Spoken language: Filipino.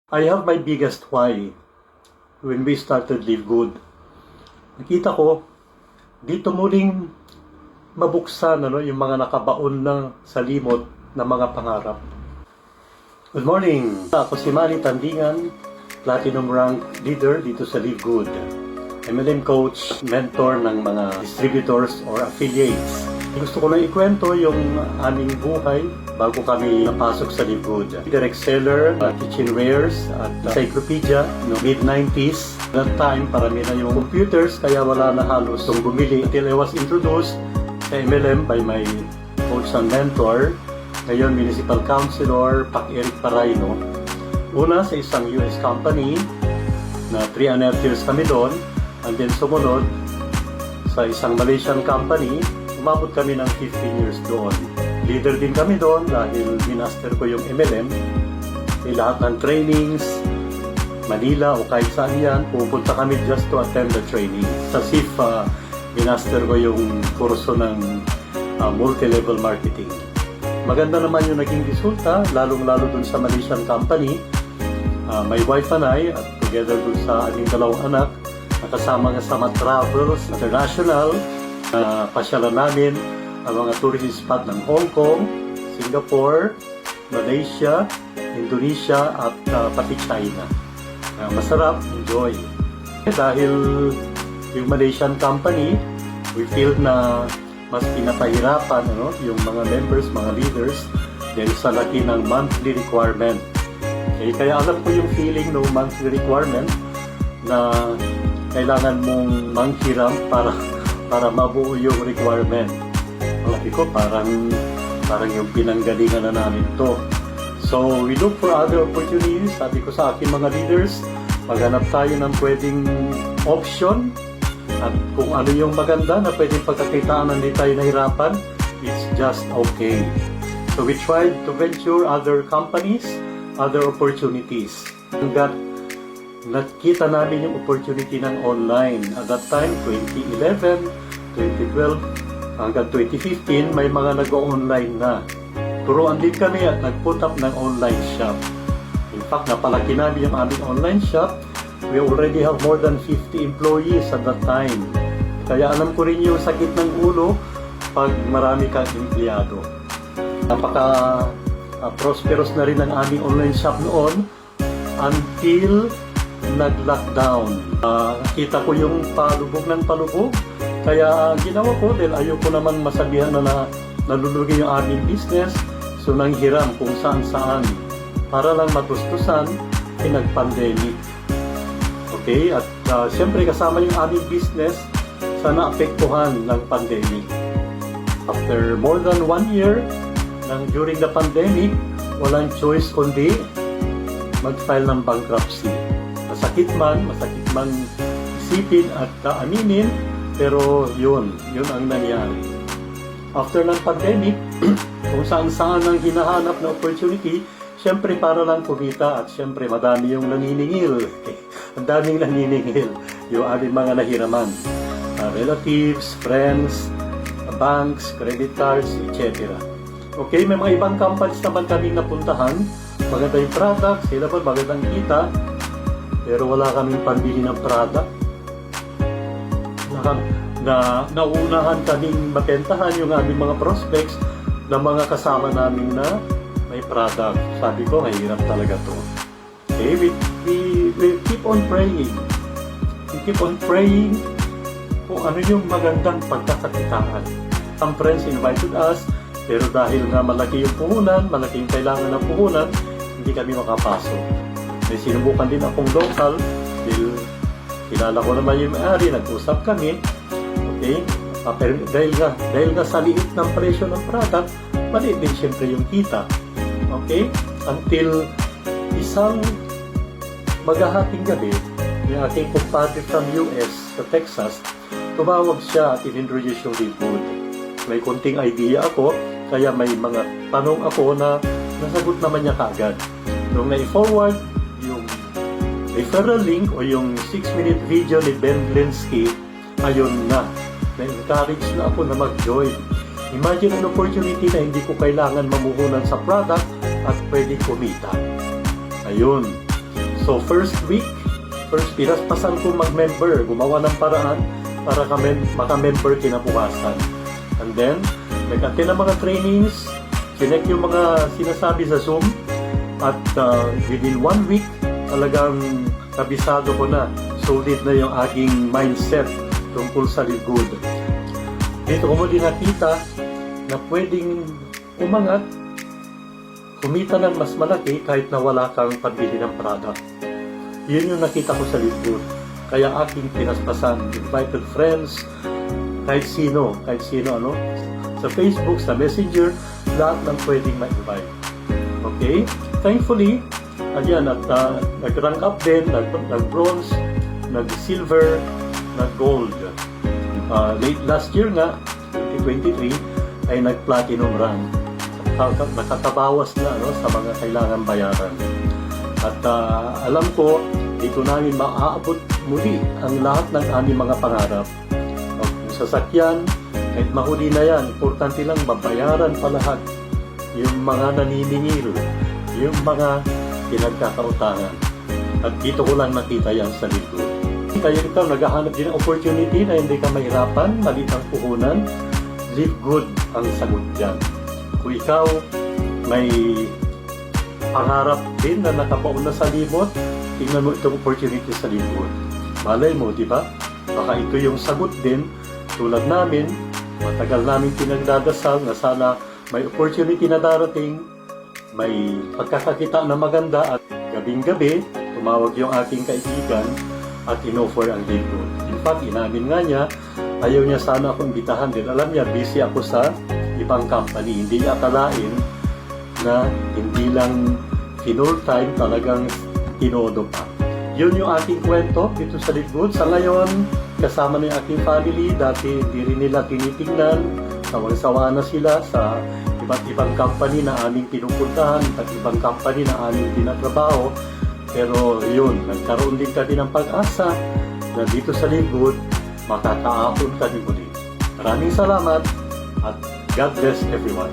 I have my biggest why when we started Live Good. Nakita ko, dito muling mabuksan yung mga nakabaon na sa limot na mga pangarap. Good morning! Ako si Manny Tandingan, Platinum Rank Leader dito sa Live Good. MLM Coach, mentor ng mga distributors or affiliates. Gusto ko lang ikwento yung aming buhay bago kami napasok sa Live Good. Direct seller, kitchenwares at encyclopedia, mid-90s. That time, parami na yung computers, kaya wala na halos yung bumili. Until I was introduced sa MLM by my coach and mentor, ngayon Municipal Councilor, Pac Eric Parayno. Una sa isang US company na 3.5 years kami doon, and then sumunod sa isang Malaysian company, umabot kami ng 15 years doon. Leader din kami doon dahil minaster ko yung MLM. Lahat ng trainings, Manila o kahit saan yan, pupunta kami just to attend the training. Sa SIF, minaster ko yung kurso ng multi-level marketing. Maganda naman yung naging resulta, lalong-lalo dun sa Malaysian company. My wife and I, at together dun sa aming dalawang anak, nakasama nga sa Travels International, pasyalan namin ang mga tourist spot ng Hong Kong, Singapore, Malaysia, Indonesia at pati China. Masarap, enjoy. Dahil yung Malaysian company, we feel na mas pinapahirapan yung mga members, mga leaders dahil sa laki ng monthly requirement. Kaya alam ko yung feeling ng monthly requirement na kailangan mong manghiram para mabuo yung requirement. Laki ko parang yung pinanggalingan na namin to. So we look for other opportunities. Sabi ko sa aking mga leaders, maghanap tayo ng pwedeng option at kung ano yung maganda na pwedeng pagkakitaan na hindi tayo nahirapan, it's just okay. So we tried to venture other companies, other opportunities. Hanggat nakita namin yung opportunity ng online. At that time, 2011, 2012, hanggang 2015, may mga nag-online na. Turuan din kami at nag-put up ng online shop. In fact, napalaki namin yung aming online shop. We already have more than 50 employees at that time. Kaya alam ko rin yung sakit ng ulo pag marami kang empleyado. Napaka-prosperous na rin ang aming online shop noon until nag-lockdown. Nakita ko yung palubog ng palubog. Kaya ginawa ko dahil ayoko naman masabihan na nalulugi yung aming business. So nanghiram kung saan-saan para lang matustusan nag-pandemic. Okay? At siyempre kasama yung aming business sa naapektuhan ng pandemic. After more than 1 year during the pandemic, walang choice kundi mag-file ng bankruptcy. Masakit man isipin at aminin, pero yun ang nangyari. After ng pandemic, kung saan-saan ang hinahanap na opportunity, syempre para lang kumita at syempre madami yung naniningil. Ang daming naniningil, yung aming mga nahiraman. Relatives, friends, banks, credit cards, etc. Okay, may mga ibang companies naman kaming napuntahan. Maganda yung product, sila pa magandang kita, pero wala kaming pambili ng product. Nauunahan kaming mapentahan yung aming mga prospects na mga kasama namin na may product. Sabi ko, mahirap talaga to. Okay, we keep on praying. We keep on praying kung ano yung magandang pagkakakitaan. Some friends invited us, pero dahil nga malaki yung puhunan, malaki yung kailangan ng puhunan, hindi kami makapasok. May sinubukan din akong local, kilala ko naman yung may-ari, nag-usap kami. Okay? Dahil nga sa liit ng presyo ng product, maliit din siyempre yung kita. Okay? Until isang maghahating gabi, yung aking kumpadre from US sa Texas, tumawag siya at in-introduce yung Live Good. May konting idea ako, kaya may mga tanong ako na nasagot naman niya kaagad. Nung na-forward yung referral link o yung 6-minute video ni Ben Linsky, ayun na-encourage na ako na mag-join. Imagine an opportunity na hindi ko kailangan mamuhunan sa product at pwede kumita. Ayun. So first pinaspasan ko mag-member, gumawa ng paraan para maka-member kinabukasan. And then, nag-attend ng mga trainings, chinek yung mga sinasabi sa Zoom, at within 1 week, talagang kabisado ko na, solid na yung aking mindset tungkol sa Live Good. Dito ko muli nakita na pwedeng umangat, kumita ng mas malaki kahit na wala kang pambili ng product. Yun yung nakita ko sa Live Good. Kaya aking pinaspasan, invited friends, kahit sino, ano, sa Facebook, sa Messenger, lahat ng pwedeng ma-invite. Okay? Thankfully, ayan, at nag-rank up din, nag-bronze, nag-silver, nag-gold. Late last year nga, 2023, ay nag-platinum rank. Nakatabawas na sa mga kailangan bayaran. At alam ko, dito namin maaabot muli ang lahat ng aming mga pangarap. Kung sasakyan, kahit mahuli na yan, importante lang mabayaran pa lahat. Yung mga naniningil, yung mga pinagkakautangan. At dito ko lang nakita yan sa Live Good. Kaya ikaw naghahanap din ng opportunity na hindi ka mahirapan, maliit ang puhunan, Live Good ang sagot dyan. Kung ikaw may pangarap din na nakapaon na sa limot, tingnan mo itong opportunity sa Live Good. Malay mo, di ba? Baka ito yung sagot din, tulad namin, matagal namin pinagdadasal na sana may opportunity na darating, may pagkakakita na maganda at gabing-gabi, tumawag yung aking kaibigan at in-offer ang Live Good. In fact, inamin nga niya, ayaw niya sana akong imbitahan din. Alam niya, busy ako sa ibang company. Hindi niya akalain na hindi lang full time, talagang tinodo pa. Yun yung aking kwento dito sa Live Good. Sa ngayon, kasama na yung aking family. Dati hindi rin nila tinitingnan. Sawang-sawa na sila sa iba't ibang company na aming pinupuntahan, iba't ibang company na aming tinatrabaho. Pero yun, nagkaroon din kami ng pag-asa na dito sa Live Good, makakaahon kami muli. Maraming salamat at God bless everyone.